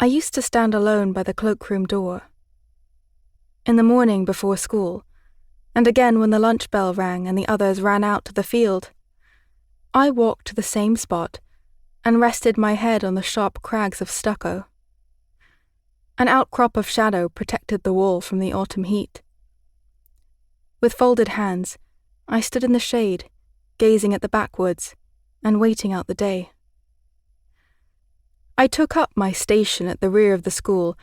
I used to stand alone by the cloakroom door. In the morning before school, and again when the lunch bell rang and the others ran out to the field, I walked to the same spot and rested my head on the sharp crags of stucco. An outcrop of shadow protected the wall from the autumn heat. With folded hands, I stood in the shade, gazing at the backwoods and waiting out the day. I took up my station at the rear of the school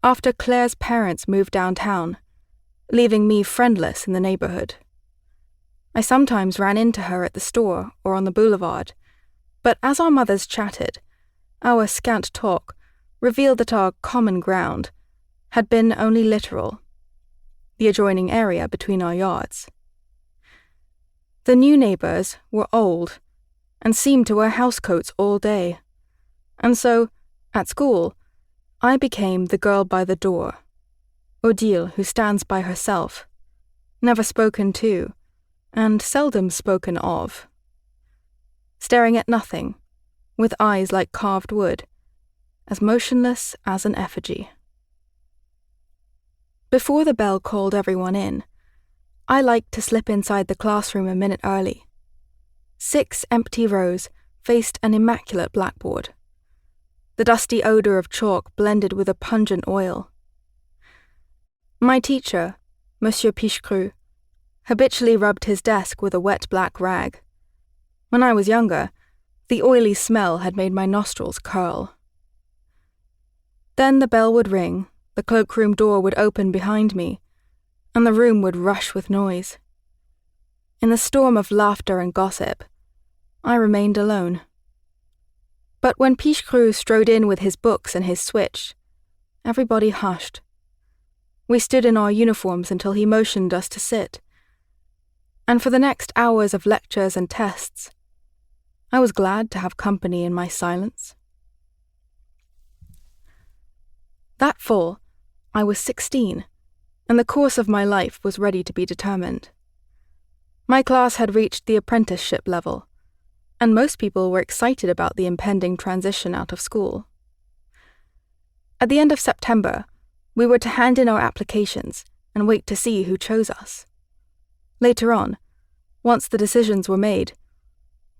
after Claire's parents moved downtown, leaving me friendless in the neighborhood. I sometimes ran into her at the store or on the boulevard, but as our mothers chatted, our scant talk revealed that our common ground had been only literal, the adjoining area between our yards. The new neighbors were old and seemed to wear housecoats all day, and so, at school, I became the girl by the door, Odile who stands by herself, never spoken to, and seldom spoken of. Staring at nothing, with eyes like carved wood, as motionless as an effigy. Before the bell called everyone in, I liked to slip inside the classroom a minute early. 6 empty rows faced an immaculate blackboard. The dusty odor of chalk blended with a pungent oil. My teacher, Monsieur Pichecru, habitually rubbed his desk with a wet black rag. When I was younger, the oily smell had made my nostrils curl. Then the bell would ring, the cloakroom door would open behind me, and the room would rush with noise. In the storm of laughter and gossip, I remained alone. But when Pichecru strode in with his books and his switch, everybody hushed. We stood in our uniforms until he motioned us to sit. And for the next hours of lectures and tests, I was glad to have company in my silence. That fall, I was 16, and the course of my life was ready to be determined. My class had reached the apprenticeship level, and most people were excited about the impending transition out of school. At the end of September, we were to hand in our applications and wait to see who chose us. Later on, once the decisions were made,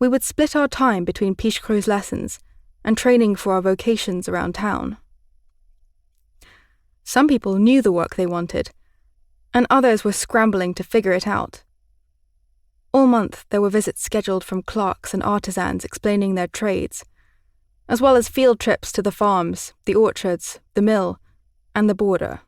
we would split our time between Pichecru's lessons and training for our vocations around town. Some people knew the work they wanted, and others were scrambling to figure it out. All month there were visits scheduled from clerks and artisans explaining their trades, as well as field trips to the farms, the orchards, the mill, and the border.